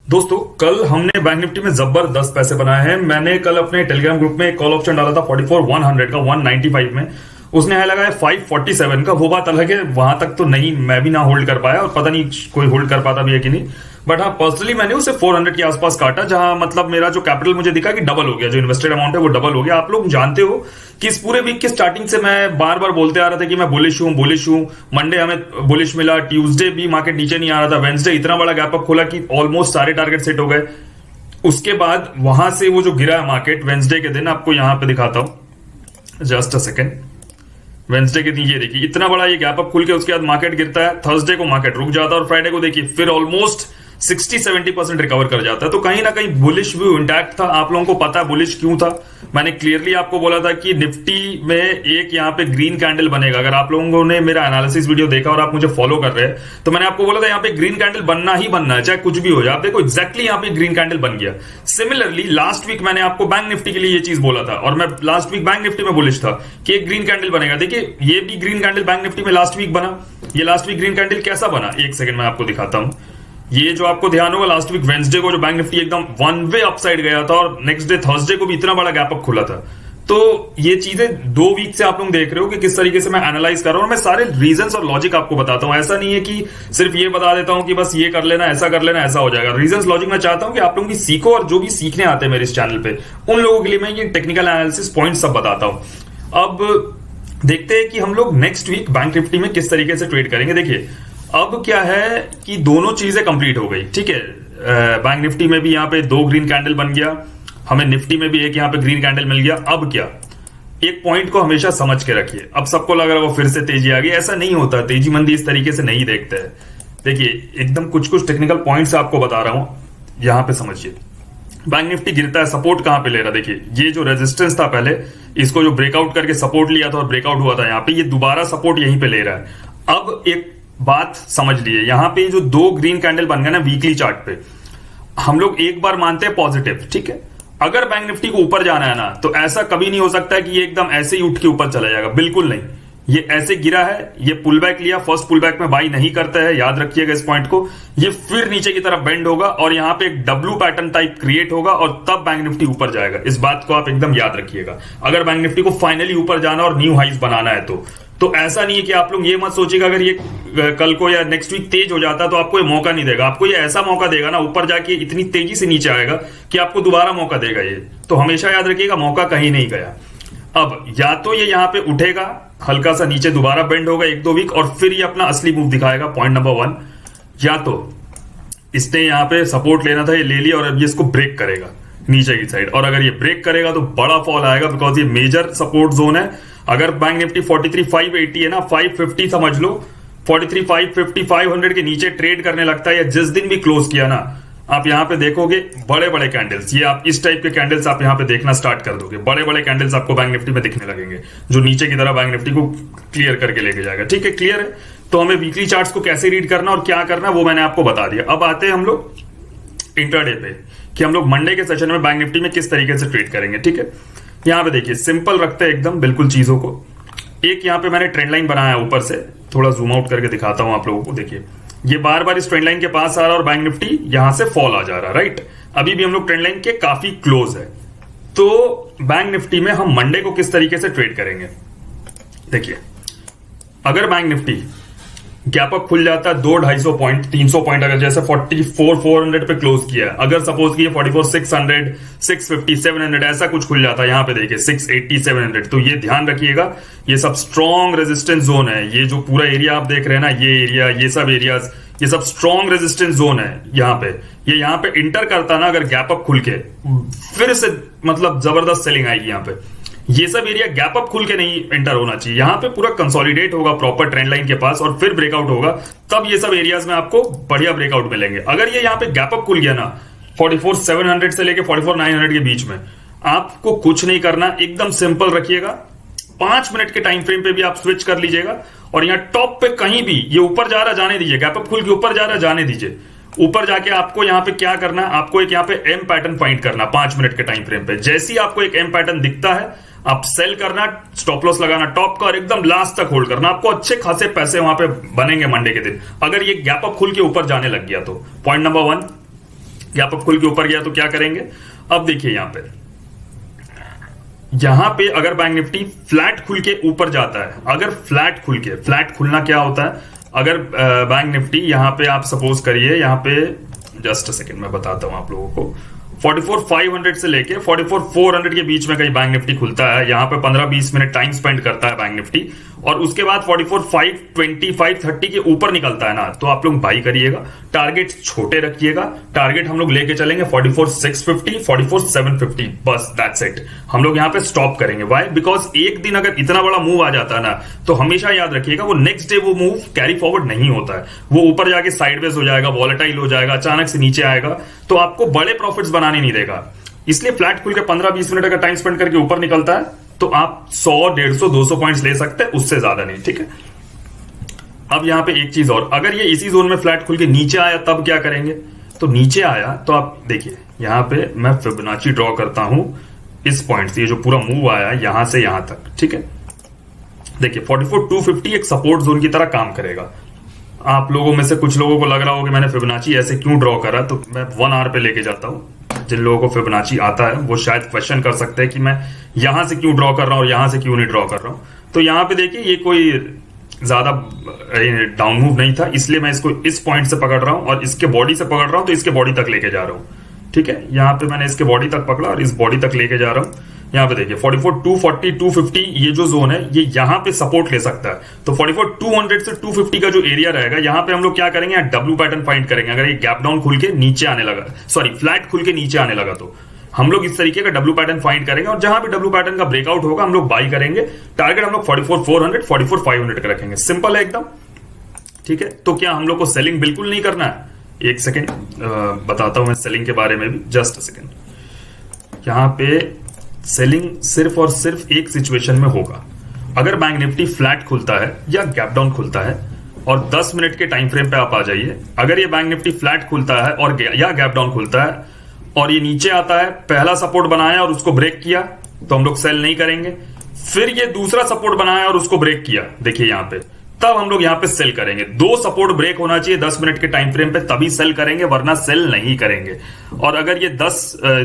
दोस्तों कल हमने बैंक निफ्टी में जबरदस्त पैसे बनाए हैं। मैंने कल अपने टेलीग्राम ग्रुप में एक कॉल ऑप्शन डाला था 44,100 का 195 में। उसने है लगाया 547 का। वो बात अलग है, वहां तक तो नहीं, मैं भी ना होल्ड कर पाया और पता नहीं कोई होल्ड कर पाता भी है कि नहीं। बट हाँ, पर्सनली मैंने उसे 400 के आसपास काटा, जहां मतलब मेरा जो कैपिटल मुझे दिखा कि डबल हो गया, जो इन्वेस्टेड अमाउंट है वो डबल हो गया। आप लोग जानते हो कि इस पूरे वीक की स्टार्टिंग से मैं बार बार बोलते आ रहा था कि मैं बुलिश हूं। मंडे हमें बुलिश मिला, ट्यूसडे भी मार्केट नीचे नहीं आ रहा था, वेंसडे इतना बड़ा गैप अप खोला कि ऑलमोस्ट सारे टारगेट सेट हो गए। उसके बाद वहां से वो जो गिरा है मार्केट वेंसडे के दिन, आपको यहां पे दिखाता हूं, जस्ट अ सेकेंड। वेंसडे के दिन ये देखिए इतना बड़ा ये गैप अप खुल के उसके बाद मार्केट गिरता है। थर्सडे को मार्केट रुक जाता है और फ्राइडे को देखिए फिर ऑलमोस्ट 60-70% रिकवर कर जाता है। तो कहीं ना कहीं बुलिश व्यू इंटैक्ट था। आप लोगों को पता है बुलिश क्यों था। मैंने क्लियरली आपको बोला था कि निफ्टी में एक यहाँ पे ग्रीन कैंडल बनेगा। अगर आप लोगों ने मेरा एनालिसिस वीडियो देखा और आप मुझे फॉलो कर रहे हैं तो मैंने आपको बोला था यहाँ पे ग्रीन कैंडल बनना ही बनना है, चाहे कुछ भी हो जाए। आप देखो एग्जैक्टली यहाँ पे ग्रीन कैंडल बन गया। सिमिलरली लास्ट वीक मैंने आपको बैंक निफ्टी के लिए ये चीज बोला था और मैं लास्ट वीक बैंक निफ्टी में बुलिश था कि एक ग्रीन कैंडल बनेगा। देखिए ये भी ग्रीन कैंडल बैंक निफ्टी में लास्ट वीक बना। ये लास्ट वीक ग्रीन कैंडल कैसा बना, एक सेकंड मैं आपको दिखाता हूं। ये जो आपको ध्यान होगा लास्ट वीक वेंसडे को जो बैंक निफ्टी एकदम वन वे अपसाइड गया था और नेक्स्ट डे थर्सडे को भी इतना बड़ा गैप अप खुला था। तो ये चीजें 2 वीक से आप लोग देख रहे हो कि किस तरीके से मैं एनालाइज कर रहा हूं और मैं सारे रीजंस और लॉजिक आपको बताता हूं। ऐसा नहीं है कि सिर्फ ये बता देता हूं कि बस ये कर लेना, ऐसा कर लेना, ऐसा हो जाएगा। रीजंस लॉजिक मैं चाहता हूं कि आप लोग भी सीखो और जो भी सीखने आते हैं मेरे इस चैनल पे उन लोगों के लिए मैं ये टेक्निकल एनालिसिस पॉइंट सब बताता हूं। अब देखते हैं कि हम लोग नेक्स्ट वीक बैंक निफ्टी में किस तरीके से ट्रेड करेंगे। देखिए अब क्या है कि दोनों चीजें कंप्लीट हो गई, ठीक है। बैंक निफ्टी में भी यहाँ पे 2 ग्रीन कैंडल बन गया, हमें निफ्टी में भी एक यहाँ पे ग्रीन कैंडल मिल गया। अब क्या, एक पॉइंट को हमेशा समझ के रखिए। अब सबको लग रहा है वो फिर से तेजी आ गई, ऐसा नहीं होता। तेजी मंदी इस तरीके से नहीं देखते हैं। देखिए एकदम कुछ टेक्निकल पॉइंट्स आपको बता रहा हूं, यहां पे समझिए। बैंक निफ्टी गिरता है, सपोर्ट कहां पे ले रहा है। देखिए ये जो रेजिस्टेंस था पहले, इसको जो ब्रेकआउट करके सपोर्ट लिया था और ब्रेकआउट हुआ था यहाँ पे, ये दोबारा सपोर्ट यहीं पे ले रहा है। अब एक बात समझ लिए, यहां पे जो 2 ग्रीन कैंडल बन गए ना वीकली चार्ट पे, हम लोग एक बार मानते हैं पॉजिटिव, ठीक है। अगर बैंक निफ्टी को ऊपर जाना है ना तो ऐसा कभी नहीं हो सकता कि ये एकदम ऐसे ही उठ के ऊपर चला जाएगा, बिल्कुल नहीं। ये ऐसे गिरा है, ये पुल बैक लिया, फर्स्ट पुल बैक में बाई नहीं करता है, याद रखिएगा इस पॉइंट को। ये फिर नीचे की तरफ बेंड होगा और यहां पे एक डब्ल्यू पैटर्न टाइप क्रिएट होगा और तब बैंक निफ्टी ऊपर जाएगा। इस बात को आप एकदम याद रखिएगा। अगर बैंक निफ्टी को फाइनली ऊपर जाना और न्यू हाइज बनाना है तो ऐसा नहीं है कि आप लोग ये मत सोचिएगा अगर ये कल को या नेक्स्ट वीक तेज हो जाता तो आपको ये मौका नहीं देगा। आपको ये ऐसा मौका देगा ना, ऊपर जाके इतनी तेजी से नीचे आएगा कि आपको दोबारा मौका देगा ये। तो हमेशा याद रखिएगा मौका कहीं नहीं गया। अब या तो ये यहां पे उठेगा, हल्का सा नीचे दोबारा बेंड होगा 1-2 वीक और फिर ये अपना असली मूव दिखाएगा, पॉइंट नंबर 1। या तो इसने यहां पे सपोर्ट लेना था, ये ले लिया और अब ये इसको ब्रेक करेगा नीचे की साइड, और अगर ये ब्रेक करेगा तो बड़ा फॉल आएगा, बिकॉज ये मेजर सपोर्ट जोन है। अगर बैंक निफ्टी 43,580 है ना, 550 समझ लो, 43,550 500 के नीचे ट्रेड करने लगता है या जिस दिन भी क्लोज किया ना, आप यहां पे देखोगे बड़े बड़े कैंडल्स, ये आप इस टाइप के कैंडल्स आप यहां पे देखना स्टार्ट कर दोगे। बड़े बड़े कैंडल्स आपको बैंक निफ्टी में दिखने लगेंगे जो नीचे की तरह बैंक निफ्टी को क्लियर करके लेके जाएगा। ठीक है, क्लियर है। तो हमें वीकली चार्ट्स को कैसे रीड करना और क्या करना वो मैंने आपको बता दिया। अब आते हैं हम लोग इंट्राडे पे कि हम लोग मंडे के सेशन में बैंक निफ्टी में किस तरीके से ट्रेड करेंगे। ठीक है, यहां पे देखिए सिंपल रखते हैं एकदम बिल्कुल चीजों को। एक यहां पे मैंने ट्रेंड लाइन बनाया है ऊपर से, थोड़ा जूम आउट करके दिखाता हूं आप लोगों को। देखिए ये बार बार इस ट्रेंड लाइन के पास आ रहा है और बैंक निफ्टी यहां से फॉल आ जा रहा है, राइट। अभी भी हम लोग ट्रेंड लाइन के काफी क्लोज है। तो बैंक निफ्टी में हम मंडे को किस तरीके से ट्रेड करेंगे, देखिए अगर बैंक निफ्टी गैप अप खुल जाता है 200-250 पॉइंट 300 पॉइंट, अगर जैसे 44,400 पे क्लोज किया है, अगर सपोज किया 44,600 650 700 ऐसा कुछ खुल जाता है, यहां पे देखिए 680 700, तो ये ध्यान रखिएगा ये सब स्ट्रॉन्ग रेजिस्टेंस जोन है। ये जो पूरा एरिया आप देख रहे हैं ना, ये एरिया, ये सब एरियाज, ये सब स्ट्रॉन्ग रेजिस्टेंस जोन है। यहां पे ये यहां पे इंटर करता ना अगर गैप अप खुल के, फिर से मतलब जबरदस्त सेलिंग आएगी यहां पे। ये सब एरिया गैप अप खुल के नहीं एंटर होना चाहिए, यहां पे पूरा कंसोलिडेट होगा प्रॉपर ट्रेंड लाइन के पास और फिर ब्रेकआउट होगा, तब ये सब एरियाज में आपको बढ़िया ब्रेकआउट मिलेंगे। अगर ये यहां पे गैप अप खुल गया ना 44,700 से लेके 44,900 के बीच में, आपको कुछ नहीं करना, एकदम सिंपल रखिएगा। 5 मिनट के टाइम फ्रेम पे भी आप स्विच कर लीजिएगा और यहां टॉप पे कहीं भी ये ऊपर जा रहा जाने दीजिए, गैप अप खुल के ऊपर जा रहा जाने दीजिए। ऊपर जाके आपको यहां पे क्या करना है, आपको एक यहां पे एम पैटर्न फाइंड करना 5 मिनट के टाइम फ्रेम पे। जैसे ही आपको एक एम पैटर्न दिखता है आप सेल करना, स्टॉप लॉस लगाना टॉप का और एकदम लास्ट तक होल्ड करना। आपको अच्छे खासे पैसे वहां पे बनेंगे मंडे के दिन, अगर ये गैप अप खुल के ऊपर जाने लग गया तो। Point number 1। गैप अप खुल के ऊपर गया तो क्या करेंगे? अब देखिए यहां पे अगर बैंक निफ्टी फ्लैट खुल के ऊपर जाता है, अगर फ्लैट खुलना क्या होता है, अगर बैंक निफ्टी यहां पे आप सपोज करिए, यहां पे जस्ट अ सेकंड मैं बताता हूं आप लोगों को, 44,500 से लेके 44,400 के बीच में कहीं बैंक निफ्टी खुलता है, यहां पे 15-20 मिनट टाइम स्पेंड करता है बैंक निफ्टी, और उसके बाद 44,525, 30 के ऊपर निकलता है ना, तो आप लोग बाई करिएगा, टारगेट छोटे रखिएगा, टारगेट हम लोग लेके चलेंगे 44,650, 44,750, बस दैट्स इट। हम लोग यहां पे स्टॉप करेंगे। व्हाई? बिकॉज एक दिन अगर इतना बड़ा मूव आ जाता है ना, तो हमेशा याद रखिएगा वो नेक्स्ट डे वो मूव कैरी फॉरवर्ड नहीं होता है, वो ऊपर जाके साइडवेज हो जाएगा, वॉलेटाइल हो जाएगा, अचानक से नीचे आएगा, तो आपको बड़े प्रॉफिट्स बनाने नहीं देगा। इसलिए फ्लैट खुल के 15-20 मिनट अगर टाइम स्पेंड करके ऊपर निकलता है तो आप 100, 150, 200 पॉइंट्स ले सकते हैं, उससे ज्यादा नहीं। ठीक है, अब यहां पे एक चीज और, अगर ये इसी जोन में फ्लैट खुल के नीचे आया तब क्या करेंगे? तो नीचे आया तो आप देखिए यहां पे मैं फिबोनाची ड्रॉ करता हूं इस पॉइंट से, ये जो पूरा मूव आया यहां से यहां तक। ठीक है, देखिए 44,250 एक सपोर्ट जोन की तरह काम करेगा। आप लोगों में से कुछ लोगों को लग रहा हो कि मैंने फिबोनाची ऐसे क्यों ड्रॉ करा, तो मैं 1 आवर पे लेके जाता हूं। जिन लोगों को फिबोनाची आता है वो शायद क्वेश्चन कर सकते हैं कि मैं यहां से क्यों ड्रॉ कर रहा हूं और यहां से क्यों नहीं ड्रॉ कर रहा हूं। तो यहां पे देखिए ये कोई ज्यादा डाउन मूव नहीं था, इसलिए मैं इसको इस पॉइंट से पकड़ रहा हूं और इसके बॉडी से पकड़ रहा हूं, तो इसके बॉडी तक लेके जा रहा हूं। ठीक है, यहां पे मैंने इसके बॉडी तक पकड़ा और इस बॉडी तक लेके जा रहा हूं। यहां पे देखिए 44,240, 250 ये जो जोन है ये यहां पे सपोर्ट ले सकता है, तो 44,200 से 250 का जो एरिया रहेगा यहां पे हम लोग क्या करेंगे? डब्ल्यू पैटर्न फाइंड करेंगे। अगर ये गैप डाउन खुल के नीचे आने लगा, सॉरी फ्लैट खुल के नीचे आने लगा, तो हम लोग इस तरीके का डब्ल्यू पैटर्न फाइंड करेंगे और जहां भी डब्ल्यू पैटर्न का ब्रेकआउट होगा हम लोग बाई करेंगे। टारगेट हम लोग 44,400, 44,500 का रखेंगे। सिंपल है एकदम। ठीक है, तो क्या हम लोग को सेलिंग बिल्कुल नहीं करना है? एक सेकेंड बताता हूं मैं सेलिंग के बारे में भी, जस्ट अ सेकेंड। यहां पे सेलिंग सिर्फ और सिर्फ एक सिचुएशन में होगा, अगर बैंक निफ्टी फ्लैट खुलता है या गैप डाउन खुलता है, और 10 मिनट के टाइम फ्रेम पे आप आ जाइए। अगर ये बैंक निफ्टी फ्लैट खुलता है और या गैप डाउन खुलता है और ये नीचे आता है, पहला सपोर्ट बनाया और उसको ब्रेक किया, तो हम लोग सेल नहीं करेंगे। फिर ये दूसरा सपोर्ट बनाया और उसको ब्रेक किया, देखिए यहां पे, तब हम लोग यहां पे सेल करेंगे। 2 सपोर्ट ब्रेक होना चाहिए 10 मिनट के टाइम फ्रेम पे, तभी सेल करेंगे, वरना सेल नहीं करेंगे। और अगर ये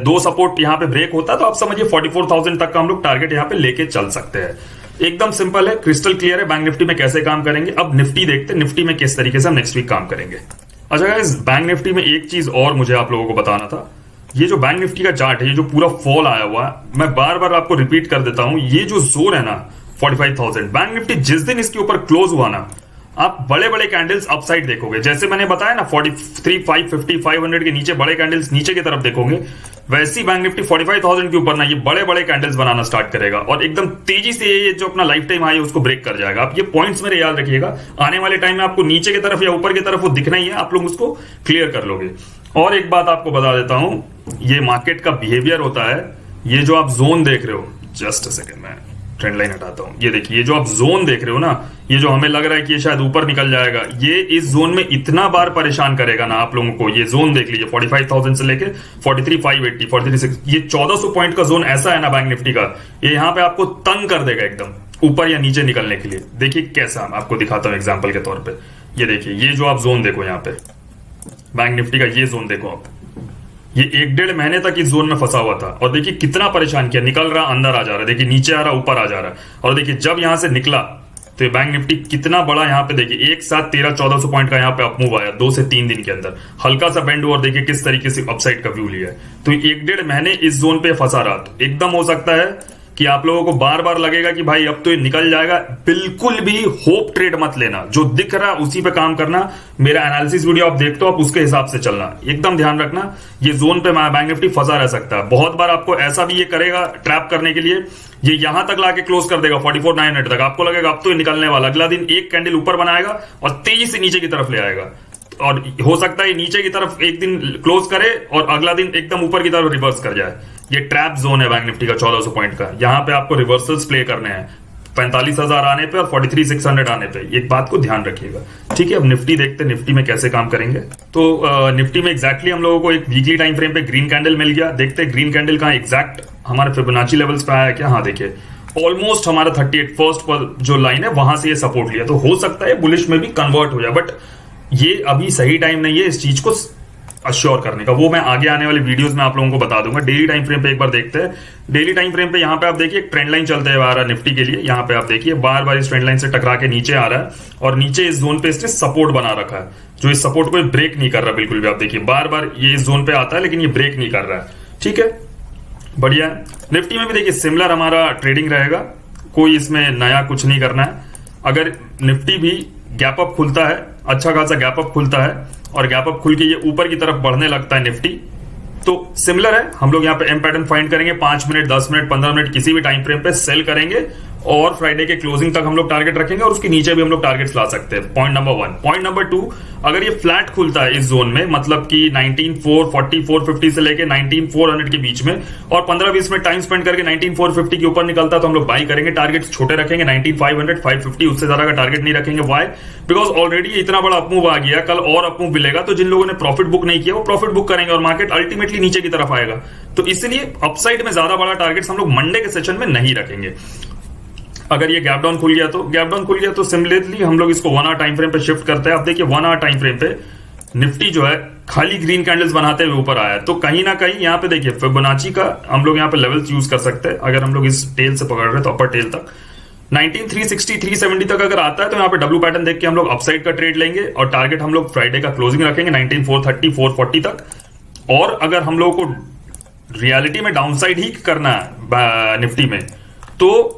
2 सपोर्ट यहां पे ब्रेक होता तो आप समझिए 44,000 तक का हम लोग टारगेट यहां पे लेके चल सकते हैं। एकदम सिंपल है, क्रिस्टल क्लियर है बैंक निफ्टी में कैसे काम करेंगे। अब निफ्टी देखते हैं, निफ्टी में किस तरीके से हम नेक्स्ट वीक काम करेंगे। अच्छा गाइस, बैंक निफ्टी में एक चीज और मुझे आप लोगों को बताना था। ये जो बैंक निफ्टी का चार्ट है, ये जो पूरा फॉल आया हुआ है, मैं बार बार आपको रिपीट कर देता हूं, ये जो जोन है ना 45,000, बैंक निफ्टी जिस दिन इसके ऊपर क्लोज हुआ ना, आप बड़े बड़े कैंडल्स अपसाइड देखोगे। जैसे मैंने बताया ना 43,550, 500 के नीचे बड़े कैंडल्स नीचे की तरफ देखोगे, वैसी बैंक निफ्टी 45,000 के ऊपर ना ये बड़े बड़े कैंडल्स बनाना स्टार्ट करेगा और एकदम तेजी से ये जो अपना लाइफ टाइम हाई है उसको ब्रेक कर जाएगा। आप ये पॉइंट्स मेरे याद रखिएगा, आने वाले टाइम में आपको नीचे की तरफ या ऊपर की तरफ वो दिखना ही है, आप लोग उसको क्लियर कर लोगे। और एक बात आपको बता देता हूं, ये मार्केट का बिहेवियर होता है, ये जो आप जोन देख रहे हो, जस्ट अ सेकंड मैं ट्रेंड लाइन हटाता हूं, ये देखिए ये जो आप जोन देख रहे हो ना, ये जो हमें लग रहा है कि ये शायद ऊपर निकल जाएगा, ये इस जोन में इतना बार परेशान करेगा ना आप लोगों को। ये जोन देख लीजिए 45,000 से लेके 43,580, 43,600, ये 1400 पॉइंट का जोन ऐसा है ना बैंक निफ्टी का, ये यहां पे आपको तंग कर देगा एकदम ऊपर या नीचे निकलने के लिए। देखिए कैसा, मैं आपको दिखाता हूं एग्जाम्पल के तौर पर। ये देखिए ये जो आप जोन देखो, यहाँ पे बैंक निफ्टी का ये जोन देखो आप, ये 1-1.5 महीने तक इस जोन में फंसा हुआ था और देखिए कितना परेशान किया, निकल रहा अंदर आ जा रहा, देखिए नीचे आ रहा ऊपर आ जा रहा, और देखिए जब यहां से निकला तो बैंक निफ्टी कितना बड़ा यहाँ पे देखिए एक साथ 1300-1400 पॉइंट का यहाँ पे अपमूव आया 2 से 3 दिन के अंदर, हल्का सा बेंड हुआ और देखिए किस तरीके से अपसाइड का व्यू लिया है। तो 1-1.5 महीने इस जोन पे फंसा रहा, तो एकदम हो सकता है कि आप लोगों को बार बार लगेगा कि भाई अब तो ये निकल जाएगा। बिल्कुल भी होप ट्रेड मत लेना, जो दिख रहा उसी पे काम करना। मेरा एनालिसिस वीडियो आप देखते हो, आप उसके हिसाब से चलना, एकदम ध्यान रखना। ये जोन पे बैंक निफ्टी फंसा रह सकता है, बहुत बार आपको ऐसा भी ये करेगा ट्रैप करने के लिए, ये यहां तक लाके क्लोज कर देगा 44,900 तक, आपको लगेगा अब तो ये निकलने वाला, अगला दिन एक कैंडल ऊपर बनाएगा और तेजी से नीचे की तरफ ले आएगा, और हो सकता है नीचे की तरफ एक दिन क्लोज करे और अगला दिन एकदम ऊपर की तरफ रिवर्स कर जाए। ये ट्रैप जोन है बैंक निफ्टी का 1400 पॉइंट का, यहां पे आपको रिवर्सल्स प्ले करने हैं 45,000 आने पे और 43,600 आने पे, एक बात को ध्यान रखिएगा। ठीक है, अब निफ्टी देखते हैं निफ्टी में कैसे काम करेंगे। तो निफ्टी में एग्जैक्टली हम लोगों को एक वीकली टाइम फ्रेम पे ग्रीन कैंडल मिल गया, देखते हैं ग्रीन कैंडल कहां एग्जैक्ट हमारे फिबोनाची लेवल्स पे आया क्या। हाँ देखिए ऑलमोस्ट हमारा 38 फर्स्ट पर जो लाइन है वहां से ये सपोर्ट लिया, तो हो सकता है बुलिश में भी कन्वर्ट हो जाए, बट ये अभी सही टाइम नहीं है इस चीज को अश्योर करने का, वो मैं आगे आने वाले वीडियोस में आप लोगों को बता दूंगा। डेली टाइम फ्रेम पे एक बार देखते हैं। डेली टाइम फ्रेम पे यहाँ पे आप देखिए एक ट्रेंड लाइन चलते हुए आ रहा है निफ्टी के लिए। यहाँ पे आप देखिए बार बार इस ट्रेंड लाइन से टकरा के नीचे आ रहा है और नीचे इस जोन पे इसने सपोर्ट बना रखा है, जो इस सपोर्ट को ब्रेक नहीं कर रहा बिल्कुल भी। आप देखिए बार बार ये इस जोन पे आता है लेकिन ये ब्रेक नहीं कर रहा है। ठीक है, बढ़िया है। निफ्टी में भी देखिए सिमिलर हमारा ट्रेडिंग रहेगा, कोई इसमें नया कुछ नहीं करना है। अगर निफ्टी भी गैप अप खुलता है, अच्छा खासा गैप अप खुलता है और गैप अप खुल के ये ऊपर की तरफ बढ़ने लगता है निफ्टी, तो सिमिलर है। हम लोग यहाँ पे एम पैटर्न फाइंड करेंगे, 5 मिनट 10 मिनट 15 मिनट किसी भी टाइम फ्रेम पे सेल करेंगे और फ्राइडे के क्लोजिंग तक हम लोग टारगेट रखेंगे और उसके नीचे भी हम लोग टारगेट्स ला सकते हैं। Point number 1। पॉइंट नंबर 2, अगर ये फ्लैट खुलता है इस जोन में, मतलब कि 19,440 450 से लेके 19,400 के बीच में और 15-20 मिनट टाइम स्पेंड करके 19,450 के ऊपर निकलता है तो हम लोग बाई करेंगे। टारगेट्स छोटे रखेंगे, 19,500 550, उससे ज्यादा का टारगेट नहीं रखेंगे। वाई? बिकॉज ऑलरेडी इतना बड़ा अपमूव आ गया, कल और अपमूव मिलेगा तो जिन लोगों ने प्रॉफिट बुक नहीं किया वो प्रॉफिट बुक करेंगे और मार्केट अल्टीमेटली नीचे की तरफ आएगा। तो इसलिए अपसाइड में ज्यादा बड़ा टारगेट्स हम लोग मंडे के सेशन में नहीं रखेंगे। अगर ये गैप डाउन खुल गया तो सिमिलरली हम लोग इसको 1 आवर टाइम फ्रेम पे शिफ्ट करते हैं। आप देखिए 1 आवर टाइम फ्रेम पे निफ्टी जो है खाली ग्रीन कैंडल्स बनाते हुए ऊपर आया है, तो कहीं ना कहीं यहाँ पे देखिए फिबोनाची का हम लोग यहाँ पे लेवल्स यूज कर सकते हैं। अगर हम लोग इस टेल से पकड़ रहे हैं तो अपर टेल तक 19,360 370 तक अगर आता है तो यहाँ पे डब्ल्यू पैटर्न देख के हम लोग अपसाइड का ट्रेड लेंगे और टारगेट हम लोग फ्राइडे का क्लोजिंग रखेंगे 19,430 440 तक। और अगर हम लोग को रियलिटी में डाउनसाइड ही करना है निफ्टी में, तो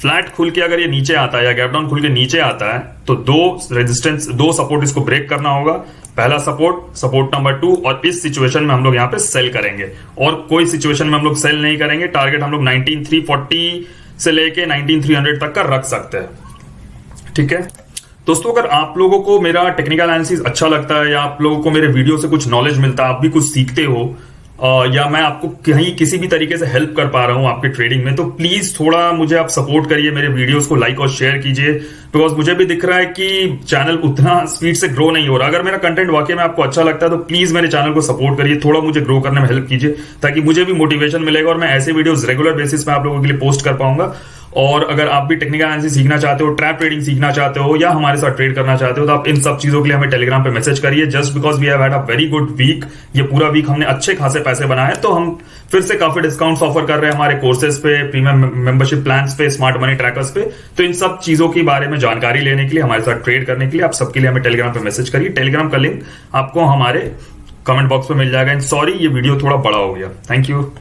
फ्लैट खुल के अगर ये नीचे आता है या गैप डाउन खुल के नीचे आता है तो 2 सपोर्ट इसको ब्रेक करना होगा। पहला सपोर्ट नंबर 2, और इस सिचुएशन में हम लोग यहाँ पे सेल करेंगे और कोई सिचुएशन में हम लोग सेल नहीं करेंगे। टारगेट हम लोग 19,340 से लेके 19,300 तक का रख सकते हैं। ठीक है दोस्तों, अगर आप लोगों को मेरा टेक्निकल एनालिसिस अच्छा लगता है या आप लोगों को मेरे वीडियो से कुछ नॉलेज मिलता है, आप भी कुछ सीखते हो या मैं आपको कहीं किसी भी तरीके से हेल्प कर पा रहा हूं आपके ट्रेडिंग में, तो प्लीज थोड़ा मुझे आप सपोर्ट करिए, मेरे वीडियोस को लाइक और शेयर कीजिए। बिकॉज मुझे भी दिख रहा है कि चैनल उतना स्पीड से ग्रो नहीं हो रहा। अगर मेरा कंटेंट वाकई में आपको अच्छा लगता है तो प्लीज मेरे चैनल को सपोर्ट करिए, थोड़ा मुझे ग्रो करने में हेल्प कीजिए ताकि मुझे भी मोटिवेशन मिलेगा और मैं ऐसे वीडियोस रेगुलर बेसिस पे आप लोगों के लिए पोस्ट कर पाऊंगा। और अगर आप भी टेक्निकल एनालिसिस सीखना चाहते हो, ट्रैप ट्रेडिंग सीखना चाहते हो या हमारे साथ ट्रेड करना चाहते हो, तो आप इन सब चीजों के लिए हमें टेलीग्राम पे मैसेज करिए। Just because we have had a very good week, ये पूरा वीक हमने अच्छे खासे पैसे बनाए, तो हम फिर से काफी डिस्काउंट्स ऑफर कर रहे हैं हमारे कोर्सेज पे, प्रीमियम मेंबरशिप प्लान्स पे, स्मार्ट मनी ट्रैकर्स पे। तो इन सब चीजों के बारे में जानकारी लेने के लिए, हमारे साथ ट्रेड करने के लिए आप सबके लिए हमें टेलीग्राम पे मैसेज करिए। टेलीग्राम का लिंक आपको हमारे कमेंट बॉक्स में मिल जाएगा। एंड सॉरी ये वीडियो थोड़ा बड़ा हो गया। Thank you.